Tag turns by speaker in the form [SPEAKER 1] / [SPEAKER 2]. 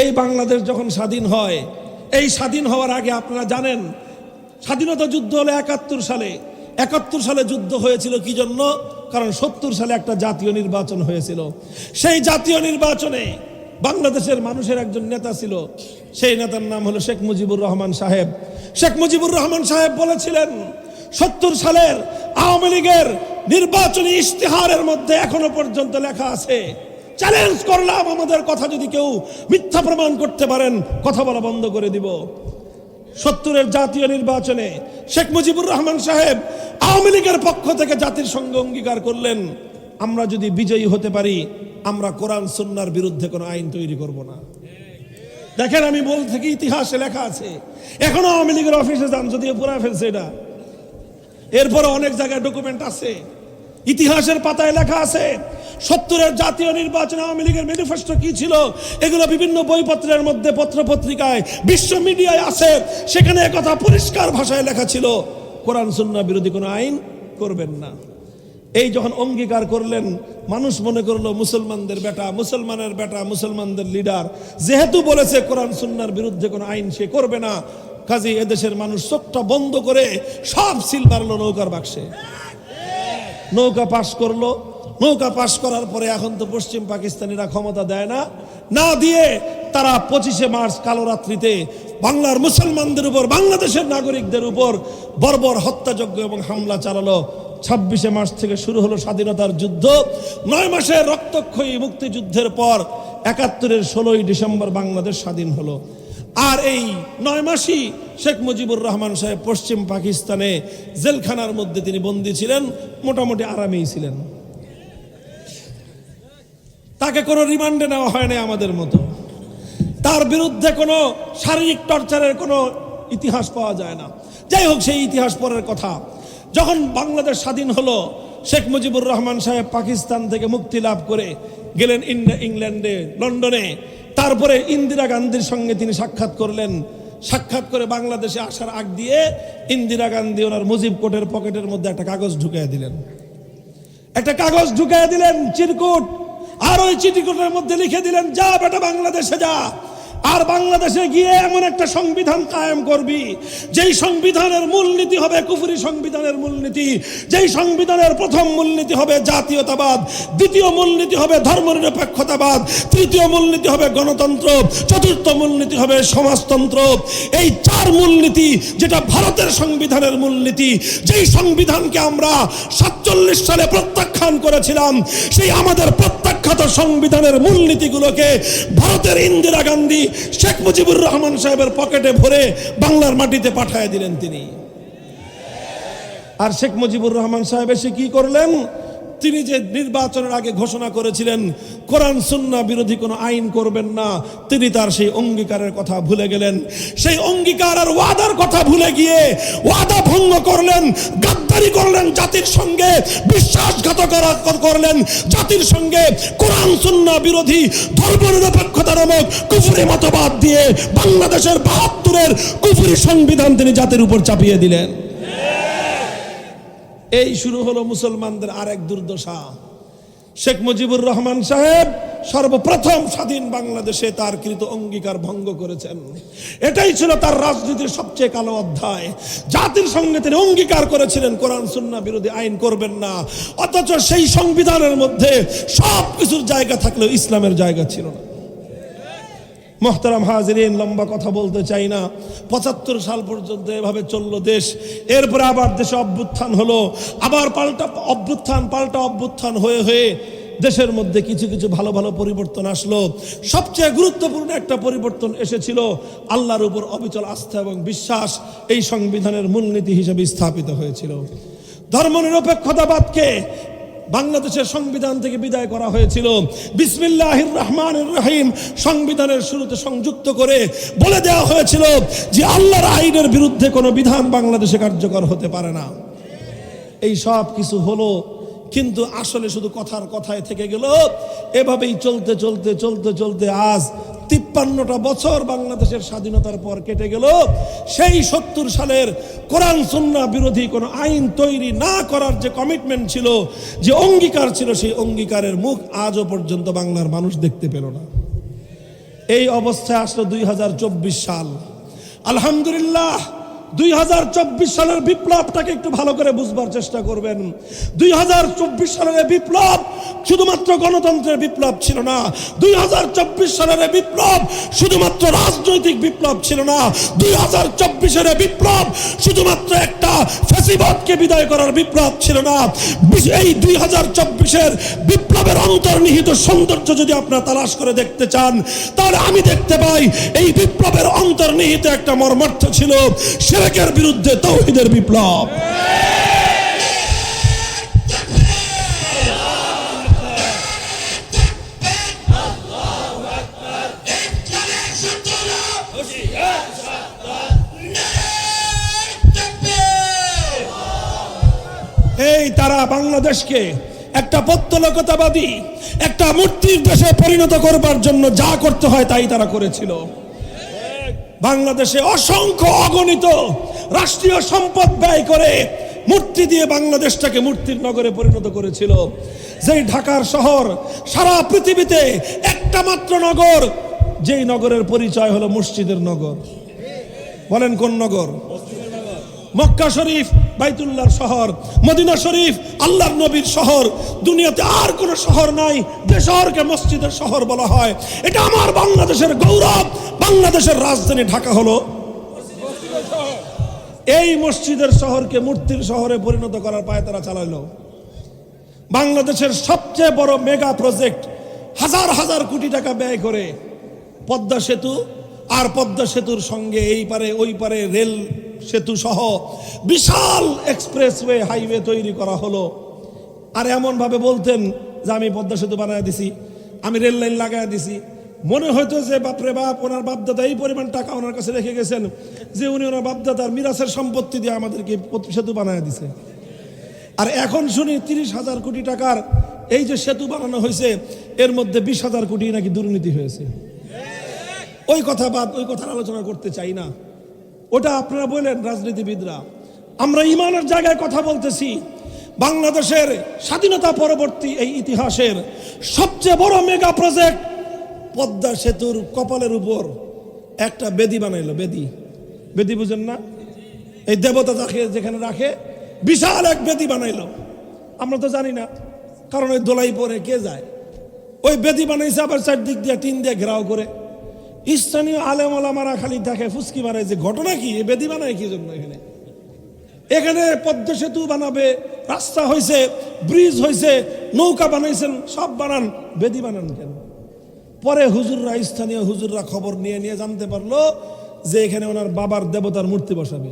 [SPEAKER 1] এই বাংলাদেশ যখন স্বাধীন হয়, এই স্বাধীন হওয়ার আগে আপনারা জানেন স্বাধীনতা যুদ্ধ হলো ৭১ সালে। ৭১ সালে যুদ্ধ হয়েছিল কি জন্য? কারণ ৭০ সালে একটা জাতীয় নির্বাচন হয়েছিল। সেই জাতীয় নির্বাচনে বাংলাদেশের মানুষের একজন নেতা ছিল, সেই নেতার নাম হলো শেখ মুজিবুর রহমান সাহেব। শেখ মুজিবুর রহমান সাহেব বলেছিলেন ৭০ সালের আওয়ামী লীগের নির্বাচনী ইশতেহারের মধ্যে এখনো পর্যন্ত লেখা আছে, চ্যালেঞ্জ করলাম, আমাদের কথা যদি কেউ মিথ্যা প্রমাণ করতে পারেন কথা বলা বন্ধ করে দিব। ৭০-এর জাতীয় নির্বাচনে শেখ মুজিবুর রহমান সাহেব আওয়ামী লীগের পক্ষ থেকে জাতির সঙ্গে অঙ্গীকার করলেন, আমরা যদি বিজয়ী হতে পারি আমরা কোরআন সুন্নাহর বিরুদ্ধে কোনো আইন তৈরি করব না। দেখেন, আমি বলতে কি ইতিহাসে লেখা আছে, এখনো আওয়ামী লীগের অফিসে যান, যদিও পুরা ফেলছে এটা, এরপরে অনেক জায়গায় ডকুমেন্ট আছে, ইতিহাসের পাতায় লেখা আছে ৭০-এর জাতীয় নির্বাচনে আওয়ামী লীগের ম্যানিফেস্টো কি ছিল, এগুলো বিভিন্ন বইপত্রের মধ্যে, পত্র পত্রিকায়, বিশ্ব মিডিয়ায় আছে। সেখানে একথা পরিষ্কার ভাষায় লেখা ছিল, কোরআন সুন্নাহ বিরোধী কোনো আইন করবেন না। এই যখন অঙ্গীকার করলেন, মানুষ মনে করলো মুসলমানদের বেটা, মুসলমানের বেটা, মুসলমানদের লিডার, যেহেতু বলেছে কোরআন সুন্নাহর বিরুদ্ধে কোনো আইন সে করবে না, কাজে এদেশের মানুষ চোখটা বন্ধ করে সব সিল মারলো নৌকার বাক্সে। নৌকা পাশ করলো। নৌকা পাশ করার পরে এখন তো পশ্চিম পাকিস্তানিরা ক্ষমতা দেয় না, না দিয়ে তারা 25শে মার্চ কালো রাত্রিতে বাংলার মুসলমানদের উপর, বাংলাদেশের নাগরিকদের উপর বর্বর হত্যাযজ্ঞ এবং হামলা চালালো। 26শে মার্চ থেকে শুরু হলো স্বাধীনতার যুদ্ধ। 9 মাসের রক্তক্ষয়ী মুক্তিযুদ্ধের পর ৭১-এর 16ই ডিসেম্বর বাংলাদেশ স্বাধীন হলো। আর এই 9 মাসই শেখ মুজিবুর রহমান সাহেব পশ্চিম পাকিস্তানে জেলখানার মধ্যে তিনি বন্দী ছিলেন, মোটামুটি আরামেই ছিলেন। তাকে কোনো রিমান্ডে নেওয়া হয় না আমাদের মতো, তার বিরুদ্ধে কোনো শারীরিক টর্চারের কোনো ইতিহাস পাওয়া যায় না। যাই হোক, সেই ইতিহাস পরের কথা। যখন বাংলাদেশ স্বাধীন হলো, শেখ মুজিবুর রহমান সাহেব পাকিস্তান থেকে মুক্তি লাভ করে গেলেন ইংল্যান্ডে, লন্ডনে। তারপরে ইন্দিরা গান্ধীর সঙ্গে তিনি সাক্ষাৎ করলেন। সাক্ষাৎ করে বাংলাদেশে আসার আগ দিয়ে ইন্দিরা গান্ধী ওনার মুজিব কোটের পকেটের মধ্যে একটা কাগজ ঢুকিয়ে দিলেন, একটা কাগজ ঢুকিয়ে দিলেন, চিরকুট। আর ওই চিঠিকুটের মধ্যে লিখে দিলেন, যা বেটা বাংলাদেশে যা, আর বাংলাদেশে গিয়ে এমন একটা সংবিধান কায়েম করবি যেই সংবিধানের মূলনীতি হবে কুফরি সংবিধানের মূলনীতি, যেই সংবিধানের প্রথম মূলনীতি হবে জাতীয়তাবাদ, দ্বিতীয় মূলনীতি হবে ধর্মনিরপেক্ষতাবাদ, তৃতীয় মূলনীতি হবে গণতন্ত্র, চতুর্থ মূলনীতি হবে সমাজতন্ত্র। এই 4 মূলনীতি, যেটা ভারতের সংবিধানের মূলনীতি, যেই সংবিধানকে আমরা 47 সালে প্রত্যাখ্যান করেছিলাম, সেই আমাদের প্রত্যাখ্যাত সংবিধানের মূলনীতিগুলোকে ভারতের ইন্দিরা গান্ধী শেখ মুজিবুর রহমান সাহেবের পকেটে ভরে বাংলার মাটিতে পাঠিয়ে দিলেন তিনি। আর শেখ মুজিবুর রহমান সাহেব এসে কি করলেন? তিনি যে নির্বাচনের আগে ঘোষণা করেছিলেন কোরআন সুন্নাহ বিরোধী কোনো আইন করবেন না, তিনি তার সেই অঙ্গীকারের কথা ভুলে গেলেন। সেই অঙ্গীকার আর ওয়াদার কথা ভুলে গিয়ে ওয়াদা ভঙ্গ করলেন, গাদ্দারি করলেন জাতির সঙ্গে, বিশ্বাসঘাতকতা করলেন জাতির সঙ্গে, কোরআন সুন্নাহ বিরোধী ধর্মনিরপেক্ষতা নামক কুফরি মতবাদ দিয়ে বাংলাদেশের ৭২-এর কুফরি সংবিধান তিনি জাতির উপর চাপিয়ে দিলেন। এই শুরু হলো মুসলমানদের আরেক দুর্দশা। শেখ মুজিবুর রহমান সাহেব সর্বপ্রথম স্বাধীন বাংলাদেশে তার কৃত অঙ্গীকার ভঙ্গ করেছেন। এটাই ছিল তার রাজনীতির সবচেয়ে কালো অধ্যায়। জাতির সঙ্গে তিনি অঙ্গীকার করেছিলেন কোরআন সুন্নাহ বিরোধী আইন করবেন না, অথচ সেই সংবিধানের মধ্যে সব কিছুর জায়গা থাকলেও ইসলামের জায়গা ছিল না। মোহতারাম হাজিরিন, লম্বা কথা বলতে চাই না। ৭৫ সাল পর্যন্ত এভাবে চললো দেশ। এরপরে আবার দেশে অভ্যুত্থান হলো, আবার পাল্টা অভ্যুত্থান হয়ে হয়ে দেশের মধ্যে কিছু কিছু ভালো ভালো পরিবর্তন আসলো। সবচেয়ে গুরুত্বপূর্ণ একটা পরিবর্তন এসেছিল, আল্লাহর উপর অবিচল আস্থা এবং বিশ্বাস এই সংবিধানের মূলনীতি হিসেবে স্থাপিত হয়েছিল। ধর্মনিরপেক্ষতাবাদকে বাংলাদেশের সংবিধান থেকে বিদায় করা হয়েছিল। বিসমিল্লাহির রহমানির রহিম সংবিধানের শুরুতে সংযুক্ত করে বলে দেওয়া হয়েছিল যে আল্লাহর আইনের বিরুদ্ধে কোনো বিধান বাংলাদেশে কার্যকর হতে পারে না। এই সব কিছু হলো, কিন্তু আসলে শুধু কথায় থেকে গেল। এভাবেই চলতে চলতে চলতে চলতে আজ 53টা বছর বাংলাদেশের স্বাধীনতার পর কেটে গেল। সেই ৭০ সালের কোরআন সুন্নাহ বিরোধী কোনো আইন তৈরি না করার যে কমিটমেন্ট ছিল, যে অঙ্গীকার ছিল, সেই অঙ্গীকারের মুখ আজও পর্যন্ত বাংলার মানুষ দেখতে পেল না। এই অবস্থায় আসলো 2024 সাল। আলহামদুলিল্লাহ 2024 সালের বিপ্লবটাকে একটু ভালো করে বুঝবার চেষ্টা করবেন। 2024 সালের বিপ্লব শুধুমাত্র গণতন্ত্রের বিপ্লব ছিল না। 2024 সালের বিপ্লব শুধুমাত্র রাজনৈতিক বিপ্লব ছিল না। 2024 বিপ্লব শুধুমাত্র একটা ফ্যাসিবাদকে বিদায় করার বিপ্লব ছিল না। এই 2024 বিপ্লবের অন্তর্নিহিত সৌন্দর্য যদি আপনারা তালাশ করে দেখতে চান, তাহলে আমি দেখতে পাই এই বিপ্লবের অন্তর্নিহিত একটা মর্মার্থ ছিল শিরকের বিরুদ্ধে তাওহীদের বিপ্লব। এই তারা বাংলাদেশকে একটা পত্তলিকতাবাদী, একটা মূর্তির দেশে পরিণত করবার জন্য যা করতে হয় তাই তারা করেছিল। বাংলাদেশে অসংখ্য অগণিত রাষ্ট্রীয় সম্পদ ব্যয় করে মূর্তি দিয়ে বাংলাদেশটাকে মূর্তির নগরে পরিণত করেছিল। যেই ঢাকার শহর সারা পৃথিবীতে একটা মাত্র নগর, যেই নগরের পরিচয় হলো মসজিদের নগর। বলেন কোন নগর? মক্কা শরীফ বাইতুল্লাহর শহর, মদিনা শরীফ আল্লাহর নবীর শহর। দুনিয়াতে আর কোন শহর নাই যে শহরকে মসজিদের শহর বলা হয়। এটা আমার বাংলাদেশের গৌরব। বাংলাদেশের রাজধানী ঢাকা হলো এই মসজিদের শহরকে মূর্তির শহরে পরিণত করার পায়ে তারা চালাইলো। বাংলাদেশের সবচেয়ে বড় মেগা প্রজেক্ট, হাজার হাজার কোটি টাকা ব্যয় করে পদ্মা সেতু, আর পদ্মা সেতুর সঙ্গে এই পারে ওই পারে রেল সেতু সহ বিশাল এক্সপ্রেসওয়ে হাইওয়ে তৈরি করা হলো। আর এমন ভাবে বলতেন যে আমি পদ্মা সেতু বানায় দিছি, আমি রেল লাইন লাগায় দিছি। মনে হয়তো যে বাপরে বাপ, ওনার বাপদাদা এই পরিমাণ টাকা ওনার কাছে রেখে গেছেন যে উনি ওনার বাপদাদার মিরাসের সম্পত্তি দিয়ে আমাদেরকে সেতু বানায় দিছে। আর এখন শুনি 30,000 কোটি টাকার এই যে সেতু বানানো হয়েছে, এর মধ্যে 20,000 কোটি নাকি দুর্নীতি হয়েছে। ওই কথা বাদ, ওই কথার আলোচনা করতে চাই না। ওটা আপনারা বলেন রাজনীতিবিদরা। আমরা ইমানের জায়গায় কথা বলতেছি। বাংলাদেশের স্বাধীনতা পরবর্তী এই ইতিহাসের সবচেয়ে বড় মেগা প্রজেক্ট পদ্মা সেতুর কপালের উপর একটা বেদি বানাইলো। বেদি বুঝেন না? এই দেবতা তাকে যেখানে রাখে বিশাল এক বেদি বানাইলো। আমরা তো জানি না, কারণ ওই দোলাই পরে কে যায়। ওই বেদি বানাইছে, আবার চারদিক দিয়ে টিন দিয়ে ঘেরাও করে। স্থানীয় আলেম ওলামারা খালি দেখে ফুসকি মারে যে ঘটনা কি, বেদি বানায় কি জন্য। এখানে পদ্মা সেতু বানাবে, রাস্তা হয়েছে, ব্রিজ হয়েছে, নৌকা বানাইছেন, সব বানান, বেদি বানান কেন? পরে হুজুররা, স্থানীয় হুজুররা খবর নিয়ে জানতে পারলো যে এখানে ওনার বাবার দেবতার মূর্তি বসাবে।